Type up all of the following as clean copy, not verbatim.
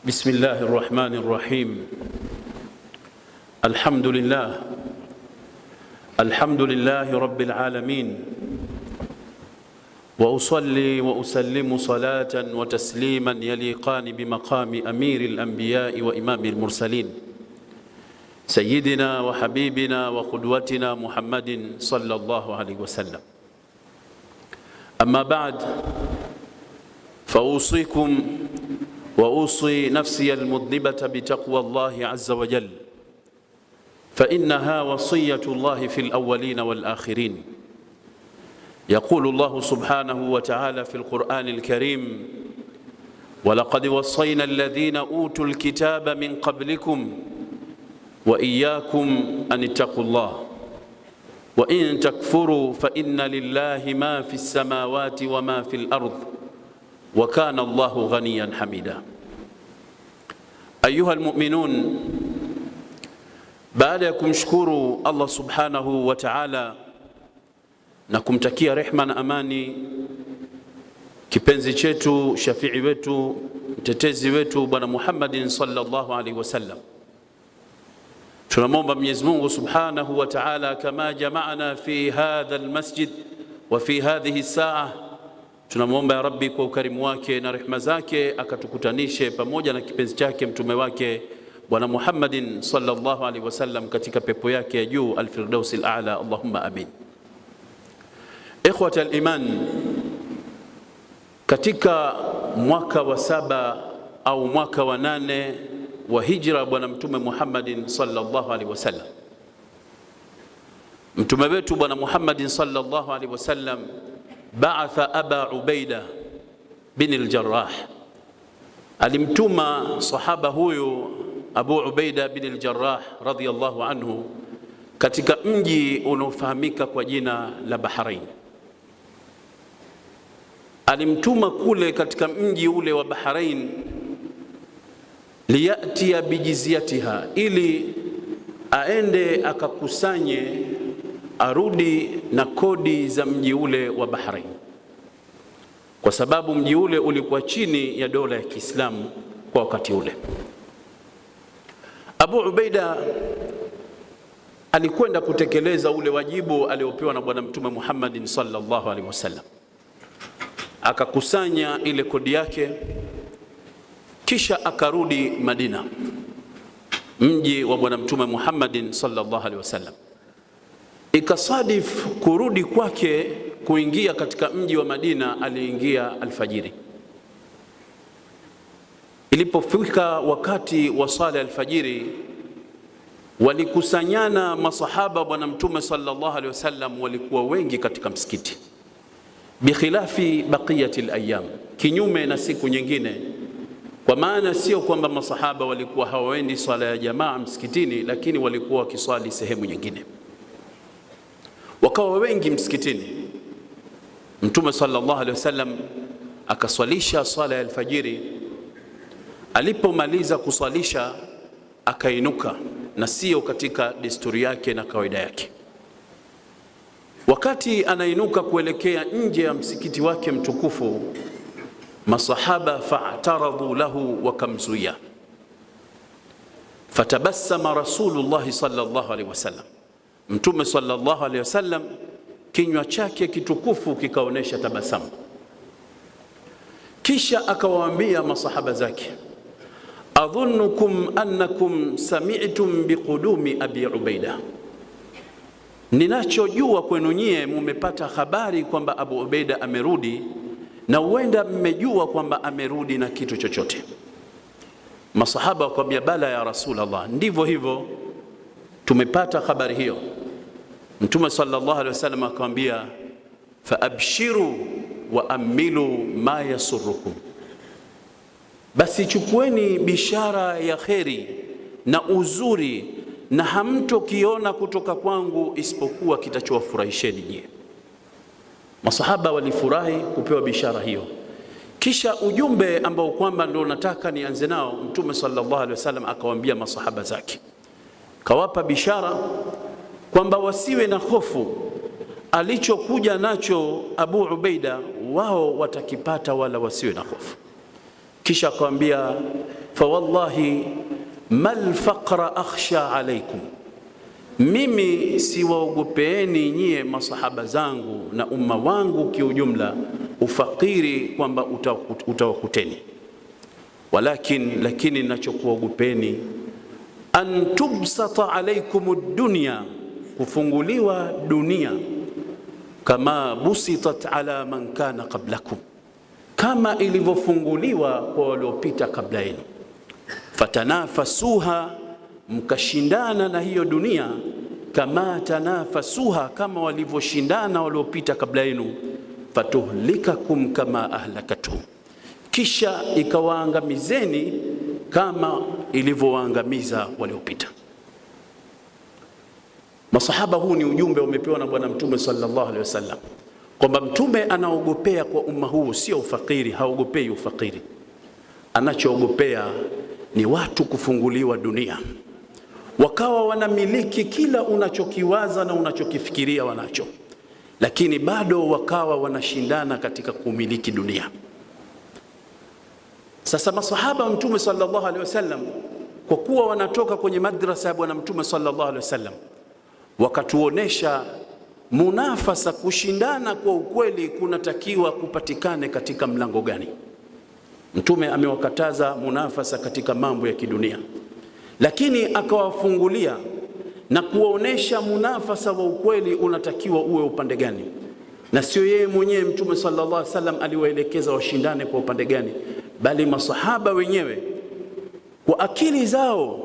بسم الله الرحمن الرحيم. الحمد لله رب العالمين، وأصلي وأسلم صلاة وتسليما يليقان بمقام أمير الأنبياء وإمام المرسلين سيدنا وحبيبنا وقدوتنا محمد صلى الله عليه وسلم. أما بعد، فأوصيكم وأوصي نفسي المذنبة بتقوى الله عز وجل، فإنها وصية الله في الأولين والآخرين. يقول الله سبحانه وتعالى في القرآن الكريم: ولقد وصينا الذين أوتوا الكتاب من قبلكم وإياكم أن اتقوا الله وإن تكفروا فإن لله ما في السماوات وما في الأرض وكان الله غنيا حميدا. أيها المؤمنون، baada ya kumshukuru Allah subhanahu wa ta'ala na kumtakia rehma na amani kipenzi chetu, shafii wetu, mtetezi wetu Bwana Muhammadin sallallahu alaihi wasallam, tunamwomba Mwenyezi Mungu subhanahu wa ta'ala kama jamaana fi hadha almasjid wa fi hadhihi saa, tunamwomba ya Rabbi kwa ukarimu wake na rehema zake akatukutanishe pamoja na kipenzi chake mtume wake Bwana Muhammadin sallallahu alaihi wasallam katika pepo yake ya juu al-Firdaus al-A'la. Allahumma amin. Ikhwata al-iman, katika mwaka wa 7 au mwaka wa 8 wa hijra Bwana Mtume Muhammadin sallallahu alaihi wasallam, mtume wetu Bwana Muhammadin sallallahu alaihi wasallam ba'atha Aba Ubaida bin al-Jarrah, alimtuma sahaba huyu Abu Ubaida bin al-Jarrah radhiyallahu anhu katika mji unaofahamika kwa jina la Bahrain. Alimtuma kule katika mji ule wa Bahrain liyatia bijizyatiha, ili aende akakusanye, arudi na kodi za mji ule wa Bahrain, kwa sababu mji ule ulikuwa chini ya dola ya Kiislamu kwa wakati ule. Abu Ubaida alikwenda kutekeleza ule wajibu aliopewa na Bwana Mtume Muhammadin sallallahu alaihi wasallam, akakusanya ile kodi yake, kisha akarudi Madina, mji wa Bwana Mtume Muhammadin sallallahu alaihi wasallam. Ikasadif kurudi kwake, kuingia katika mji wa Madina, aliingia alfajiri. Ilipofika wakati wa sala alfajiri, walikusanyana masahaba Bwana Mtume sallallahu alaihi wasallam, walikuwa wengi katika msikiti, bikhilafi baqiyati alayam, kinyume na siku nyingine. Kwa maana sio kwamba masahaba walikuwa hawaendi swala ya jamaa msikitini, lakini walikuwa wakiswali sehemu nyingine, wakawa wengi msikitini. Mtume sallallahu alaihi wasallam akaswalisha swala ya alfajiri. Alipomaliza kuswalisha akainuka, na sio katika desturi yake na kawaida yake. Wakati anainuka kuelekea nje ya msikiti wake mtukufu, masahaba fa'taradhu lahu, wakamzuia. Fatabassama Rasulullah sallallahu alaihi wasallam, Mtume sallallahu alaihi wasallam kinywa chake kitukufu kikaonesha tabasamu. Kisha akawaambia masahaba zake: adhunnukum annakum sami'tum biqudumi Abi Ubaida, ninachojua kwenu nyie mumepata habari kwamba Abu Ubaida amerudi, na huenda mmejua kwamba amerudi na kitu chochote. Masahaba wakamwambia: bala ya Rasulullah, ndivyo hivyo, tumepata habari hiyo. Mtume sallallahu alaihi wasallam akamwambia: fa abshiru wa amilu ma yasurrukum, basi chukueni bishara ya kheri na uzuri, na hamtokiona kutoka kwangu isipokuwa kitachowafurahisheni nyie. Masahaba walifurahi kupewa bishara hiyo. Kisha ujumbe ambao kwamba ndio nataka nianze nao, Mtume sallallahu alaihi wasallam akawaambia masahaba zake, kawapa bishara kwamba wasiwe na hofu. Alichokuja nacho Abu Ubaida wao watakipata, wala wasiwe na hofu. Kisha akamwambia, fa wallahi mal faqra akhsha alaikum, mimi siwaogopeeni nyie masahaba zangu na umma wangu kiujumla ufakiri kwamba utawakuteni, lakini ninachokuogopeni an tubsata alaikum ad-dunya, kufunguliwa dunia, kama busitat ala man kana qablakum, kama ilivyofunguliwa kwa waliopita kabla yenu. Fatanafasuha, mkashindana na hiyo dunia, kama tanafasuha, kama walivyoshindana waliopita kabla yenu. Fatuhlikakum kama ahlakatuhum, kisha ikawaangamizeni kama ilivyowaangamiza waliopita. Masahaba, huu ni ujumbe umepewa na Bwana Mtume sallallahu alaihi wasallam, kwamba Mtume anaogopea kwa umma huu sio ufakiri, haogopei ufakiri. Anachoogopea ni watu kufunguliwa dunia, wakawa wanamiliki kila unachokiwaza na unachokifikiria wanacho, lakini bado wakawa wanashindana katika kumiliki dunia. Sasa masahaba wa Mtume sallallahu alaihi wasallam, kwa kuwa wanatoka kwenye madrasa ya Bwana Mtume sallallahu alaihi wasallam, wakatuonesha munafasa, kushindana kwa ukweli kunatakiwa kupatikane katika mlango gani. Mtume amewakataza munafasa katika mambo ya kidunia, lakini akawafungulia na kuwaonesha munafasa wa ukweli unatakiwa uwe upande gani, na sio yeye mwenyewe Mtume sallallahu alaihi wasallam aliwaelekeza washindane kwa upande gani, bali masahaba wenyewe kwa akili zao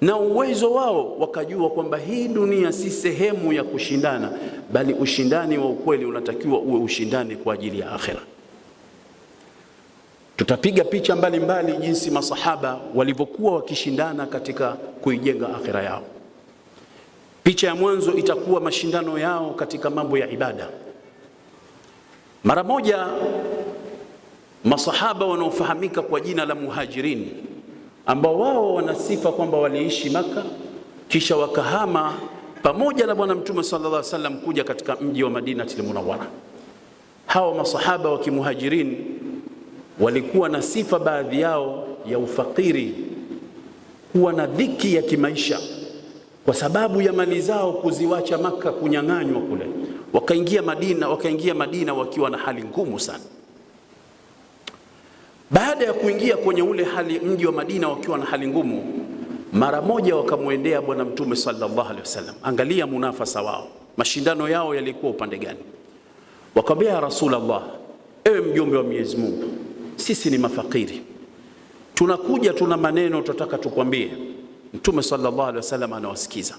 na uwezo wao wakajua kwamba hii dunia si sehemu ya kushindana, bali ushindani wa ukweli unatakiwa uwe ushindani kwa ajili ya akhera. Tutapiga picha mbalimbali jinsi masahaba walivyokuwa wakishindana katika kuijenga akhera yao. Picha ya mwanzo itakuwa mashindano yao katika mambo ya ibada. Mara moja masahaba wanaofahamika kwa jina la Muhajirin, ambao wao wanasifa kwamba waliishi Maka kisha wakahama pamoja na Bwana Mtume sallallahu alaihi wasallam kuja katika mji wa Madinatul Munawwara. Hawa masahaba wa Kimuhajirin walikuwa na sifa baadhi yao ya ufakiri, kuwa na dhiki ya kimaisha kwa sababu ya mali zao kuziwacha Maka, kunyang'anywa kule, wakaingia Madina wakiwa na hali ngumu sana. Baada ya kuingia kwenye ule hali mji wa Madina wakiwa na hali ngumu, mara moja wakamwendea Bwana Mtume sallallahu alaihi wasallam. Angalia munafasa wao, mashindano yao yalikuwa upande gani. Wakamwambia, ya Rasulullah, ewe mjumbe wa Mwenyezi Mungu, sisi ni mafakiri, tunakuja tuna maneno tunataka tukwambie. Mtume sallallahu alaihi wasallam anawasikiza.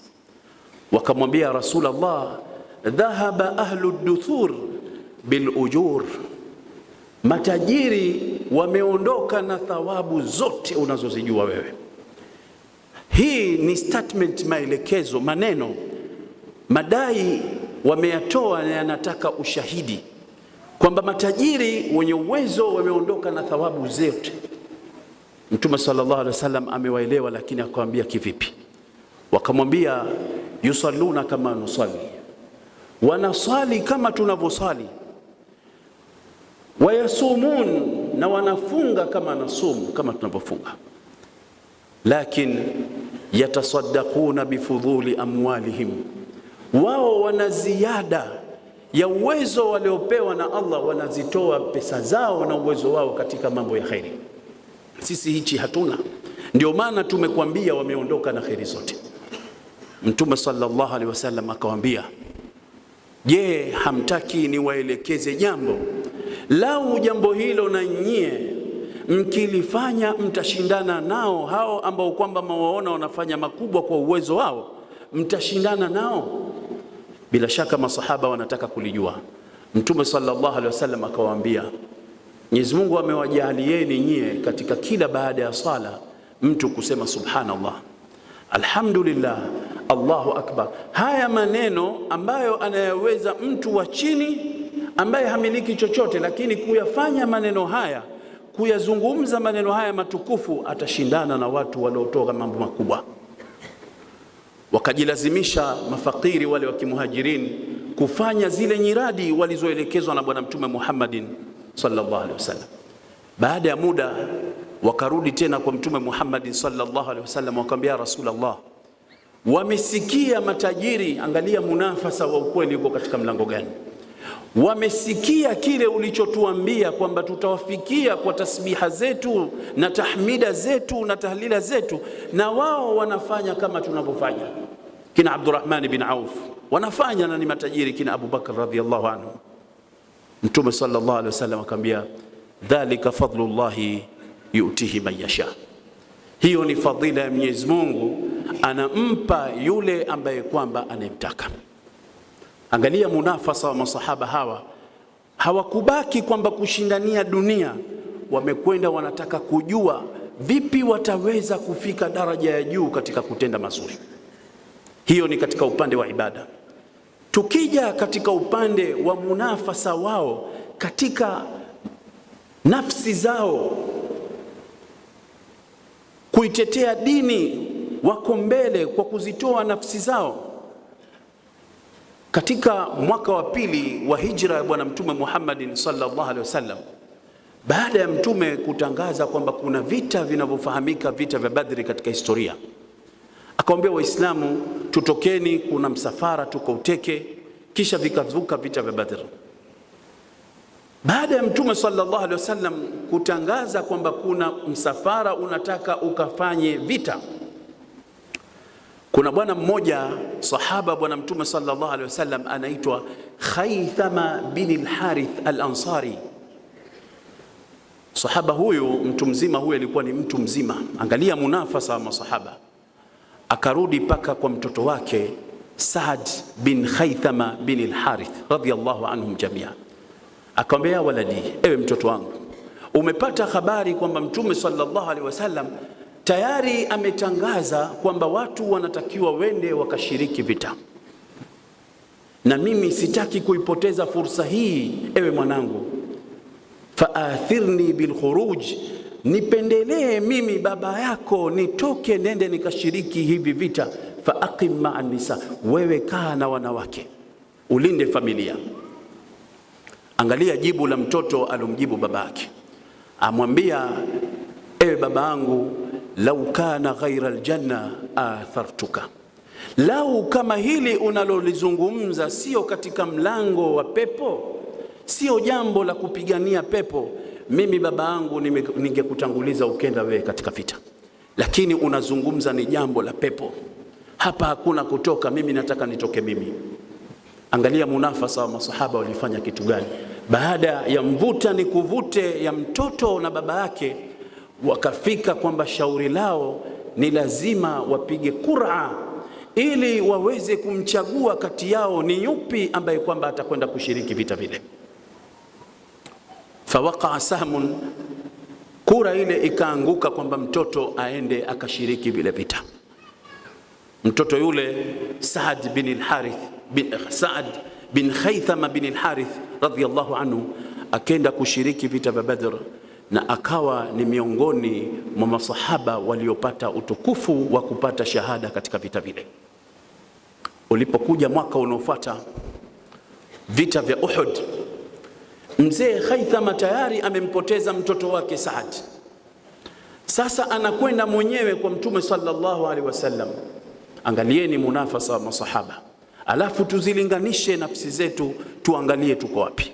Wakamwambia, ya Rasulullah, dhahaba ahlu duthur bil ujur, matajiri wameondoka na thawabu zote unazozijua wewe. Hii ni statement, maelekezo, maneno, madai wameyatoa na yanataka ushahidi kwamba matajiri wenye uwezo wameondoka na thawabu zote. Mtume sallallahu alaihi wasallam amewaelewa, lakini akamwambia kivipi? Wakamwambia, yusalluna kama nusalli, wanasali kama tunavyosali, wayasumun, na wanafunga kama nasumu, kama tunavyofunga, lakin yatasaddaquna bifudhuli amwalihim, wao wana ziada ya uwezo waliopewa na Allah, wanazitoa pesa zao na uwezo wao katika mambo ya khairi. Sisi hichi hatuna, ndio maana tumekuambia wameondoka na khairi zote. Mtume sallallahu alaihi wasallam akawaambia, je, hamtaki niwaelekeze jambo? Lau jambo hilo na nyie mkilifanya mtashindana nao hao ambao kwamba mwaona wanafanya makubwa kwa uwezo wao, mtashindana nao. Bila shaka masahaba wanataka kulijua. Mtume sallallahu alaihi wasallam akawaambia, Mwenyezi Mungu amewajalieni nyie katika kila baada ya sala mtu kusema subhanallah, alhamdulillah, Allahu akbar. Haya maneno ambayo anayaweza mtu wa chini ambaye hamiliki chochote, lakini kuyafanya maneno haya, kuyazungumza maneno haya matukufu, atashindana na watu waliotoka mambo makubwa. Wakajilazimisha mafakiri wale wa Kimuhajirin kufanya zile nyiradi walizoelekezwa na Bwana Mtume Muhammadin sallallahu alaihi wasallam. Baada ya muda wakarudi tena kwa Mtume Muhammad sallallahu alaihi wasallam, wakamwambia Rasulullah, wamesikia matajiri, angalia munafasa wa ukweli uko katika mlango gani. Wamesikia kile ulichotuambia kwamba tutawafikia kwa tasbiha zetu na tahmida zetu na tahlila zetu, na wao wanafanya kama tunavyofanya. Kina Abdurrahman bin Auf wanafanya, na ni matajiri, kina Abu Bakar radhiyallahu anhu. Mtume sallallahu alaihi wasallam akamwambia, dhalika fadlullahi yu'tihi man yasha, hiyo ni fadhila ya Mwenyezi Mungu, anampa yule ambaye kwamba anayemtaka. Angalia munafasa wa masahaba hawa, hawakubaki kwamba kushindania dunia, wamekwenda wanataka kujua vipi wataweza kufika daraja ya juu katika kutenda mazuri. Hiyo ni katika upande wa ibada. Tukija katika upande wa munafasa wao katika nafsi zao, kuitetea dini, wako mbele kwa kuzitoa nafsi zao. Katika mwaka wa pili wa hijra ya Bwana Mtume Muhammad sallallahu alaihi wasallam, baada ya Mtume kutangaza kwamba kuna vita vinavyofahamika vita vya Badri katika historia, akawaambia Waislamu, tutokeni, kuna msafara tuko uteke. Kisha vikavuka vita vya Badri. Baada ya Mtume sallallahu alaihi wasallam kutangaza kwamba kuna msafara unataka ukafanye vita, kuna bwana mmoja sahaba Bwana Mtume sallallahu alaihi wasallam anaitwa Khaythama bin al-Harith al-Ansari. Sahaba huyu mtu mzima, huyu alikuwa ni mtu mzima. Angalia munafasa wa masahaba. Akarudi paka kwa mtoto wake Saad bin Khaythama bin al-Harith radhiyallahu anhum jamia, akamwambia, waladi, ewe mtoto wangu, umepata habari kwamba Mtume sallallahu alaihi wasallam tayari ametangaza kwamba watu wanatakiwa wende wakashiriki vita, na mimi sitaki kuipoteza fursa hii. Ewe mwanangu, faathirni bilkhuruj, nipendelee mimi baba yako nitoke nende nikashiriki hivi vita. Faaqim ma'a nisa, wewe kaa na wanawake ulinde familia. Angalia jibu la mtoto alomjibu babake, amwambia, ewe babangu, lau kana ghaira aljanna athartuka, lau kama hili unalolizungumza sio katika mlango wa pepo, sio jambo la kupigania pepo, mimi babangu ningekutanguliza ukenda wewe katika vita, lakini unazungumza ni jambo la pepo, hapa hakuna kutoka, mimi nataka nitoke mimi. Angalia munafasa wa masahaba walifanya kitu gani. Baada ya mvuta ni kuvute ya mtoto na baba yake, wakafika kwamba shauri lao ni lazima wapige qur'a ili waweze kumchagua kati yao ni yupi ambaye kwamba atakwenda kushiriki vita vile. Fawaqa sahmun, kura ile ikaanguka kwamba mtoto aende akashiriki vile vita. Mtoto yule Saad bin Khaythama bin al-Harith radhiyallahu anhu akenda kushiriki vita vya Badr, na akawa ni miongoni mwa masahaba waliopata utukufu wa kupata shahada katika vita vile. Ulipokuja mwaka unaofuata vita vya Uhud, mzee Khaythama tayari amempoteza mtoto wake Saad. Sasa anakwenda mwenyewe kwa Mtume sallallahu alaihi wasallam. Angalieni munafasa wa masahaba, alafu tuzilinganishe nafsi zetu, tuangalie tuko wapi.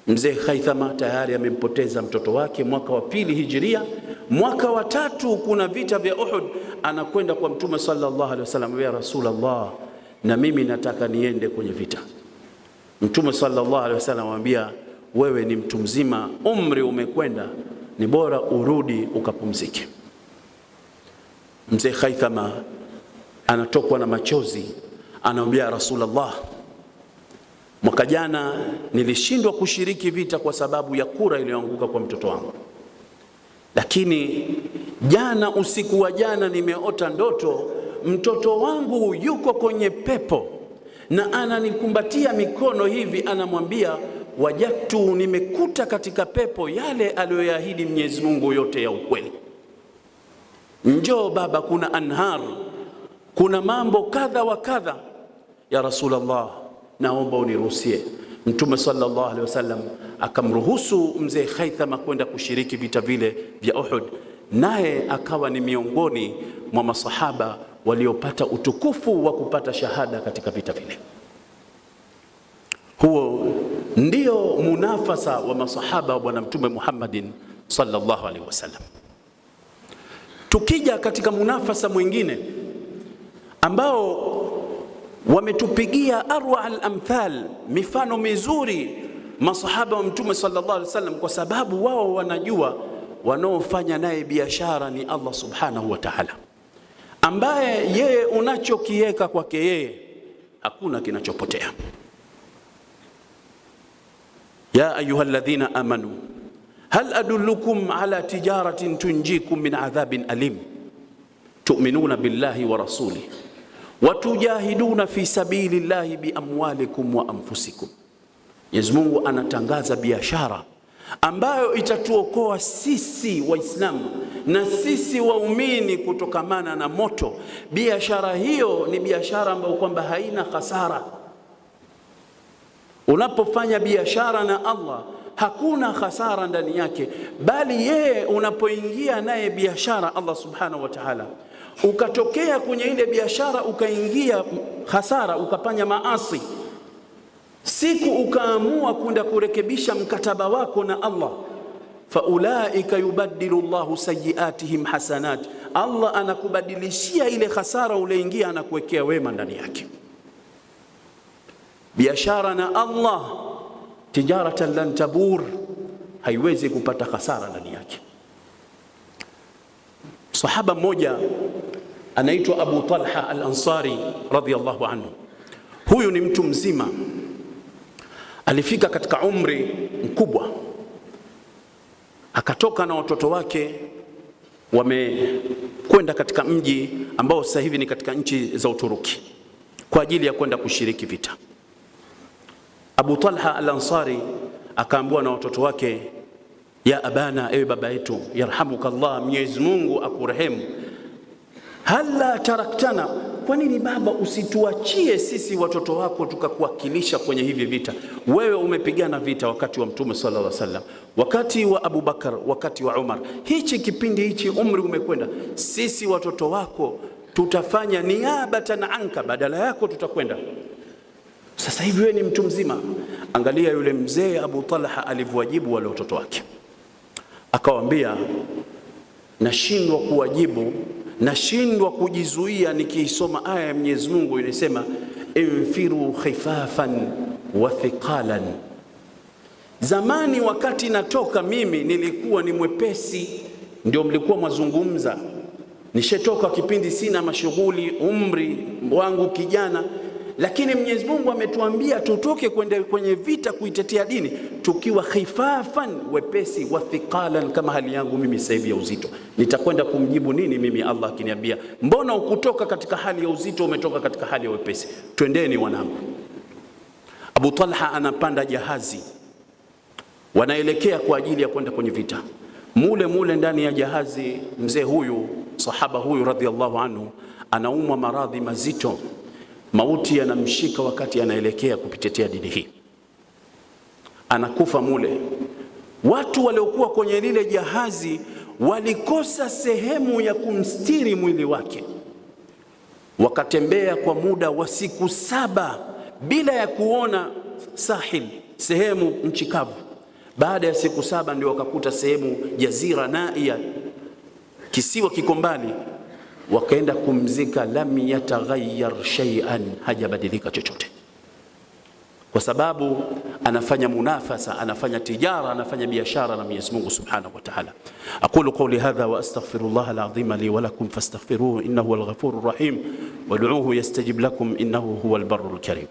Mzee Khaythama tayari amempoteza mtoto wake mwaka wa pili hijiria. Mwaka wa tatu kuna vita vya Uhud, anakwenda kwa Mtume sallallahu alaihi wasallam, ya Rasulullah, na mimi nataka niende kwenye vita. Mtume sallallahu alaihi wasallam anamwambia, wewe ni mtu mzima, umri umekwenda, ni bora urudi ukapumzike. Mzee Khaythama anatokwa na machozi, anamwambia, Rasulullah, mwaka jana nilishindwa kushiriki vita kwa sababu ya kura iliyoanguka kwa mtoto wangu, lakini jana, usiku wa jana, nimeota ndoto mtoto wangu yuko kwenye pepo na ananikumbatia mikono hivi, anamwambia, wajatu, nimekuta katika pepo yale aliyoyaahidi Mwenyezi Mungu yote ya ukweli. Njoo baba, kuna anhar, kuna mambo kadha wa kadha. Ya Rasulullah, naomba uniruhusie. Mtume sallallahu alaihi wasallam akamruhusu mzee Khaithama kwenda kushiriki vita vile vya Uhud, naye akawa ni miongoni mwa masahaba waliopata utukufu wa kupata shahada katika vita vile. Huo ndio munafasa wa masahaba wa Bwana Mtume Muhammadin sallallahu alaihi wasallam. Tukija katika munafasa mwingine ambao wametupigia arwa al-amthal, mifano mizuri masahaba wa Mtume sallallahu alaihi wasallam, kwa sababu wao wanajua wanaofanya naye biashara ni Allah subhanahu wa ta'ala, ambaye yeye unachokiweka kwake yeye hakuna kinachopotea. Ya ayyuhalladhina amanu hal adullukum ala tijaratin tunjikum min adhabin alim tu'minuna billahi wa rasulihi wa tujahiduna fi sabilillahi bi amwalikum wa anfusikum. Mwenyezi Mungu anatangaza biashara ambayo itatuokoa sisi Waislamu na sisi waumini kutokamana na moto. Biashara hiyo ni biashara ambayo kwamba haina hasara. Unapofanya biashara na Allah hakuna hasara ndani yake, bali yeye unapoingia naye biashara Allah subhanahu wa ta'ala, ukatokea kwenye ile biashara ukaingia hasara, ukafanya maasi, siku ukaamua kwenda kurekebisha mkataba wako na Allah, faulaika yubaddilu Allahu sayiatihim hasanat, Allah anakubadilishia ile hasara uleingia, anakuwekea wema ndani yake. Biashara na Allah tijaratan lan tabur, haiwezi kupata hasara ndani yake. Sahaba mmoja anaitwa Abu Talha al-Ansari radhiyallahu anhu. Huyu ni mtu mzima, alifika katika umri mkubwa, akatoka na watoto wake, wamekwenda katika mji ambao sasa hivi ni katika nchi za Uturuki kwa ajili ya kwenda kushiriki vita. Abu Talha al-Ansari akaambiwa na watoto wake, ya abana, ewe baba yetu, yarhamukallah, Mwenyezi Mungu akurehemu, hala taraktana, kwa nini baba usituachie sisi watoto wako tukakuwakilisha kwenye hivi vita? Wewe umepigana vita wakati wa Mtume sallallahu alaihi wasallam, wakati wa Abu Bakar, wakati wa Umar, hichi kipindi hichi umri umekwenda, sisi watoto wako tutafanya niabatan anka, badala yako tutakwenda. Sasa hivi wewe ni mtu mzima. Angalia yule mzee Abu Talha alivyowajibu wale watoto wake, akawaambia, nashindwa kuwajibu, nashindwa kujizuia nikiisoma aya ya Mwenyezi Mungu inasema infiru khifafan wa thiqalan. Zamani wakati natoka mimi nilikuwa ni mwepesi, ndio mlikuwa mwazungumza. Nishetoka kipindi sina mashughuli, umri wangu kijana, lakini Mwenyezi Mungu ametuambia tutoke kwenye vita kuitetea dini tukiwa khifafan, wepesi, wa thiqalan, kama hali yangu mimi sasa hivi ya uzito. Nitakwenda kumjibu nini mimi Allah akiniambia mbona ukutoka katika hali ya uzito, umetoka katika hali ya wepesi? Twendeni wanangu. Abu Talha anapanda jahazi, wanaelekea kwa ajili ya kwenda kwenye vita. Mule ndani ya jahazi, mzee huyu, sahaba huyu radhiallahu anhu, anaumwa maradhi mazito. Mauti yanamshika wakati anaelekea kupitetea dini hii, anakufa mule. Watu waliokuwa kwenye lile jahazi walikosa sehemu ya kumstiri mwili wake, wakatembea kwa muda wa siku 7 bila ya kuona sahil, sehemu nchi kavu. Baada ya siku 7 ndio wakakuta sehemu jazira naia, kisiwa kiko mbali, wakaenda kumzika. Lam yataghayyar shay'an, hajabadilika chochote, kwa sababu anafanya munafasa, anafanya tijara, anafanya biashara na Mwenyezi Mungu Subhanahu wa Ta'ala. Aqulu qawli hadha wa astaghfirullah al-azim li wa lakum fastaghfiruhu innahu huwal ghafurur rahim wad'uuhu yastajib lakum innahu huwal barrul karim.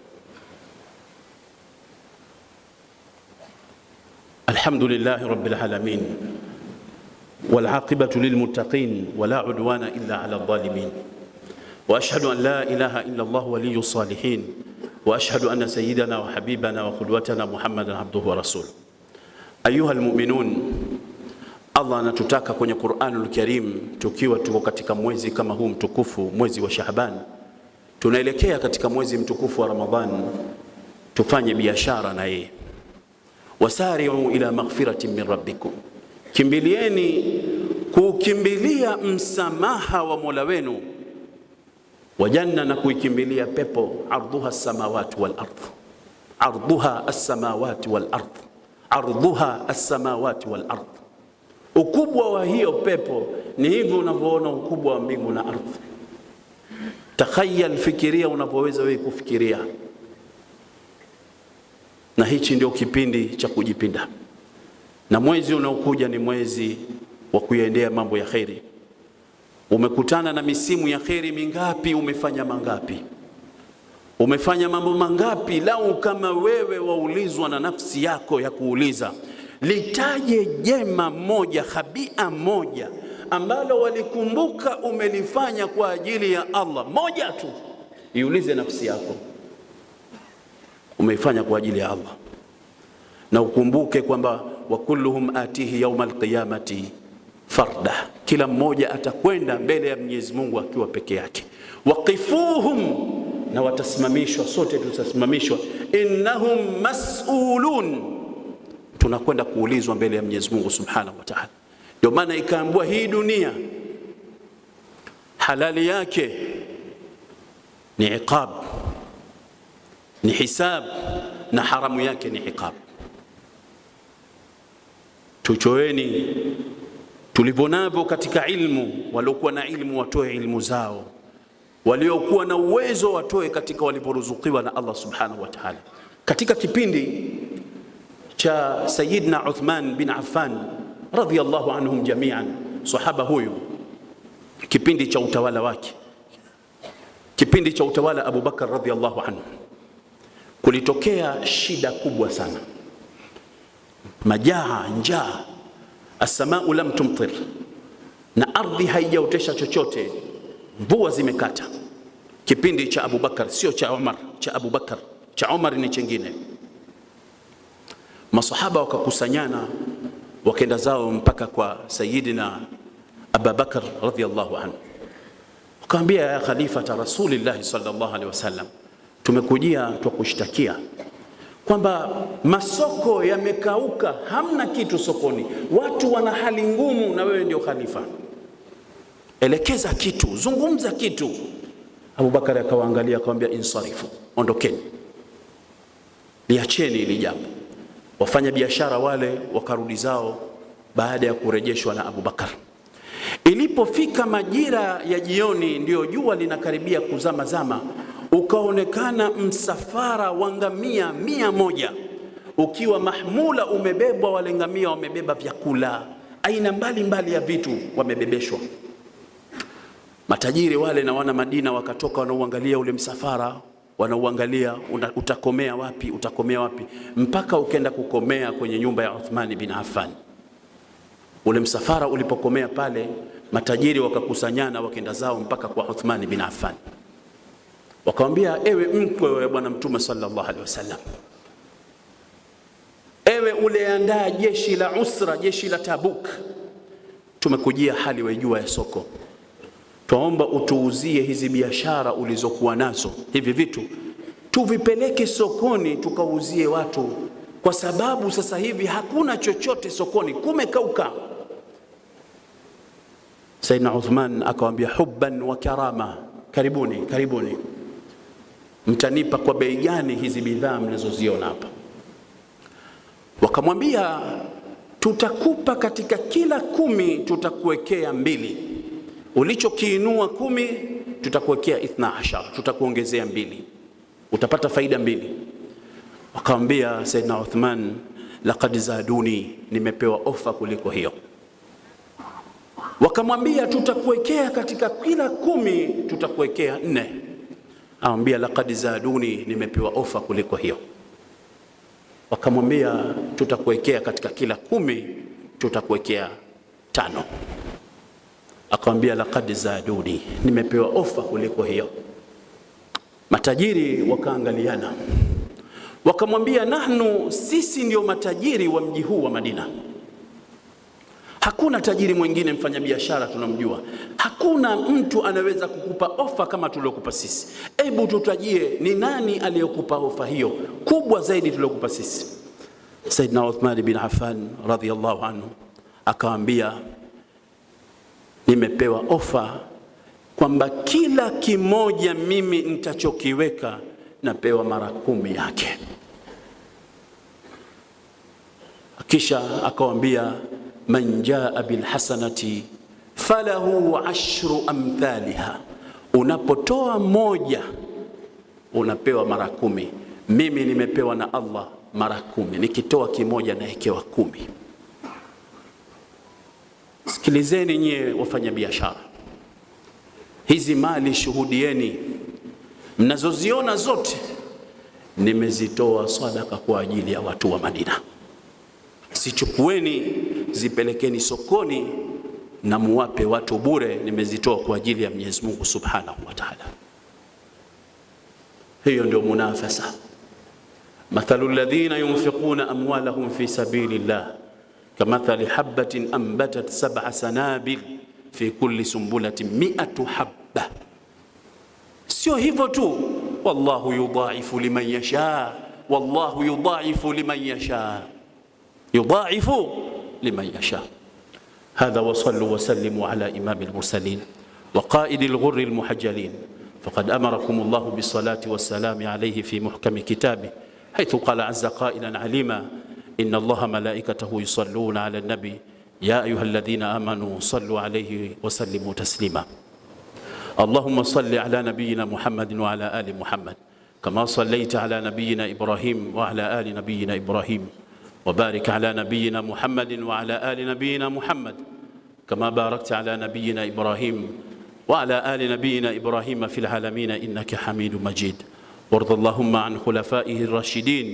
Alhamdulillahi rabbil alamin والعاقبة للمتقين ولا عدوان إلا على الظالمين وأشهد أن لا إله إلا الله ولي الصالحين وأشهد أن سيدنا وحبيبنا وقدوتنا محمدا عبده ورسوله. أيها المؤمنون, Allah anatutaka kwenye Qur'anul Karim, tukiwa tuko katika mwezi kama huu mtukufu, mwezi wa Shaaban, tunaelekea katika mwezi mtukufu wa Ramadhan, tufanye biashara na yeye. Wasari'u ila maghfiratin min rabbikum, kimbilieni kukimbilia msamaha wa Mola wenu, wa janna, na kuikimbilia pepo, ardhuha as-samawati wal ardh, ardhuha as-samawati wal ardh, ardhuha as-samawati wal ardh. Ukubwa wa hiyo pepo ni hivyo unavyoona ukubwa wa mbingu na ardhi. Takhayal, fikiria unapoweza wewe kufikiria. Na hichi ndio kipindi cha kujipinda, na mwezi unaokuja ni mwezi wa kuyaendea mambo ya kheri. Umekutana na misimu ya kheri mingapi? Umefanya mangapi? Umefanya mambo mangapi? Lau kama wewe waulizwa na nafsi yako ya kuuliza, litaje jema moja, khabia moja ambalo walikumbuka umelifanya kwa ajili ya Allah, moja tu. Iulize nafsi yako, umeifanya kwa ajili ya Allah. Na ukumbuke kwamba wa kulluhum atihi yawma alqiyamati farda, kila mmoja atakwenda mbele ya Mwenyezi Mungu akiwa peke yake. Waqifuhum, na watasimamishwa, sote tutasimamishwa. Innahum mas'ulun, tunakwenda kuulizwa mbele ya Mwenyezi Mungu Subhanahu wa Ta'ala. Ndio maana ikaambiwa hii dunia halali yake ni iqab, ni hisab, na haramu yake ni iqab. Tuchoeni tulivyonavyo katika ilmu. Waliokuwa na ilmu watoe ilmu zao, waliokuwa na uwezo watoe katika walivyoruzukiwa na Allah Subhanahu wa Ta'ala. Katika kipindi cha Sayyidina Uthman bin Affan radhiyallahu anhum jami'an, sahaba huyu, kipindi cha utawala wake, kipindi cha utawala Abu Bakar radhiyallahu anhu, kulitokea shida kubwa sana, majaa, njaa, as-samau lam tumtir, na ardhi haijaotesha chochote, mvua zimekata. Kipindi cha Abu Bakar, sio cha Umar, cha Abu Bakar. Cha Umar ni chengine. Masahaba wakakusanyana, wakaenda zao mpaka kwa Sayyidina Abu Bakar radhiyallahu anhu, wakamwambia, ya khalifata Rasulillah sallallahu alaihi wasallam, tumekujia tukushtakia kwamba masoko yamekauka, hamna kitu sokoni, watu wana hali ngumu, na wewe ndio khalifa, elekeza kitu, zungumza kitu. Abu Bakar akawaangalia akamwambia, insarifu, ondokeni, liacheni hili jambo. Wafanya biashara wale wakarudi zao baada ya kurejeshwa na Abu Bakar. Ilipofika majira ya jioni, ndio jua linakaribia kuzama zama, ukaonekana msafara wa ngamia 100 ukiwa mahmula, umebebwa, wale ngamia wamebeba vyakula aina mbalimbali ya vitu, wamebebeshwa. Matajiri wale na wana Madina wakatoka, wanauangalia ule msafara, wanauangalia utakomea wapi, utakomea wapi, mpaka ukenda kukomea kwenye nyumba ya Uthman bin Affan. Ule msafara ulipokomea pale, matajiri wakakusanyana, wakaenda zao mpaka kwa Uthman bin Affan, wakamwambia, ewe mkwe wa Bwana Mtume sallallahu alaihi wasallam, ewe uleandaa jeshi la usra, jeshi la Tabuk, tumekujia hali wajua ya soko, tuomba utuuzie hizi biashara ulizokuwa nazo, hivi vitu tuvipeleke sokoni tukauzie watu, kwa sababu sasa hivi hakuna chochote sokoni, kumekauka. Sayyidina Uthman akamwambia, hubban wa karama, karibuni, karibuni, mtanipa kwa bei gani hizi bidhaa mnazoziona hapa? Wakamwambia, tutakupa katika kila 10 tutakuwekea 2, ulichokiinua 10 tutakuwekea 12, tutakuongezea 2, utapata faida 2. Wakamwambia Sayyidina Uthman, laqad zaduni, nimepewa ofa kuliko hiyo. Wakamwambia, tutakuwekea katika kila 10 tutakuwekea 4. Akamwambia, laqad zaduni, nimepewa ofa kuliko hiyo. Wakamwambia, tutakuwekea katika kila 10 tutakuwekea 5. Akamwambia, laqad zaduni, nimepewa ofa kuliko hiyo. Matajiri wakaangaliana, wakamwambia, nahnu, sisi ndio matajiri wa mji huu wa Madina, Hakuna tajiri mwingine mfanyabiashara tunamjua, hakuna mtu anaweza kukupa ofa kama tuliokupa sisi. Hebu tutajie ni nani aliyokupa ofa hiyo kubwa zaidi tuliokupa sisi? Saidna Uthman bin Affan radhiyallahu anhu akawaambia, nimepewa ofa kwamba kila kimoja mimi nitachokiweka napewa mara 10 yake. Kisha akawaambia, man jaa bil hasanati falahu 10 amthaliha, unapotoa moja unapewa mara 10. Mimi nimepewa na Allah mara 10, nikitoa kimoja naekewa 10. Sikilizeni nyie wafanya biashara, hizi mali shuhudieni, mnazoziona zote nimezitoa sadaka kwa ajili ya watu wa Madina. Sichukueni zipelekeni sokoni na muwape watu bure, nimezitoa kwa ajili ya Mwenyezi Mungu Subhanahu wa Ta'ala. Hiyo ndio munafasa. Mathalul ladhina yunfiquna amwalahum fi sabilillah kamathali habatin anbatat 7 sanabil fi kulli sumbulatin 100 habba. Sio hivyo tu, wallahu yudha'ifu liman yasha, wallahu yudha'ifu liman yasha, yudha'ifu liman yasha. هذا وصلوا وسلموا على إمام المرسلين وقائد الغر المحجلين، فقد أمركم الله بالصلاة والسلام عليه في محكم كتابه، حيث قال عز قائلا عليما: إن الله ملائكته يصلون على النبي يا أيها الذين آمنوا صلوا عليه وسلموا تسليما. اللهم صل على نبينا محمد وعلى آل محمد كما صليت على نبينا إبراهيم وعلى آل نبينا إبراهيم، وبارك على نبينا محمد وعلى آل نبينا محمد كما باركت على نبينا إبراهيم وعلى آل نبينا إبراهيم في العالمين إنك حميد مجيد. وارض اللهم عن خلفائه الراشدين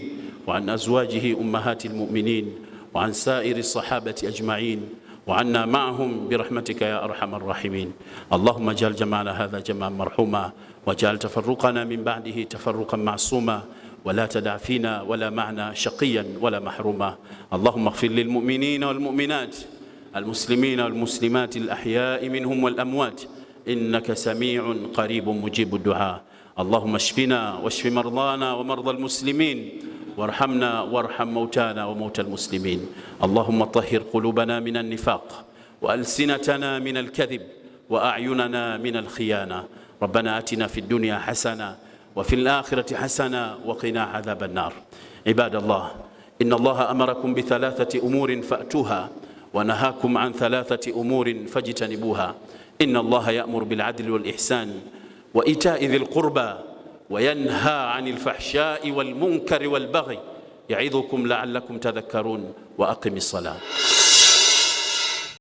وعن أزواجه أمهات المؤمنين وعن سائر الصحابة أجمعين وعنا معهم برحمتك يا أرحم الراحمين. اللهم اجعل جمعنا هذا جمعا مرحوما، واجعل تفرقنا من بعده تفرقا معصوما، ولا تدع فينا ولا معنا شقيا ولا محروما. اللهم اغفر للمؤمنين والمؤمنات، المسلمين والمسلمات، الأحياء منهم والأموات، إنك سميع قريب مجيب الدعاء. اللهم اشفنا واشف مرضانا ومرضى المسلمين، وارحمنا وارحم موتانا وموتى المسلمين. اللهم طهر قلوبنا من النفاق، وألسنتنا من الكذب، وأعيننا من الخيانة. ربنا آتنا في الدنيا حسنة وفي الآخرة حسنة وقنا عذاب النار. عباد الله، إن الله أمركم ب3 أمور فأتوها، ونهاكم عن 3 أمور فاجتنبوها. إن الله يأمر بالعدل والإحسان وإيتاء ذي القربى، وينهى عن الفحشاء والمنكر والبغي، يعظكم لعلكم تذكرون. وأقم الصلاة.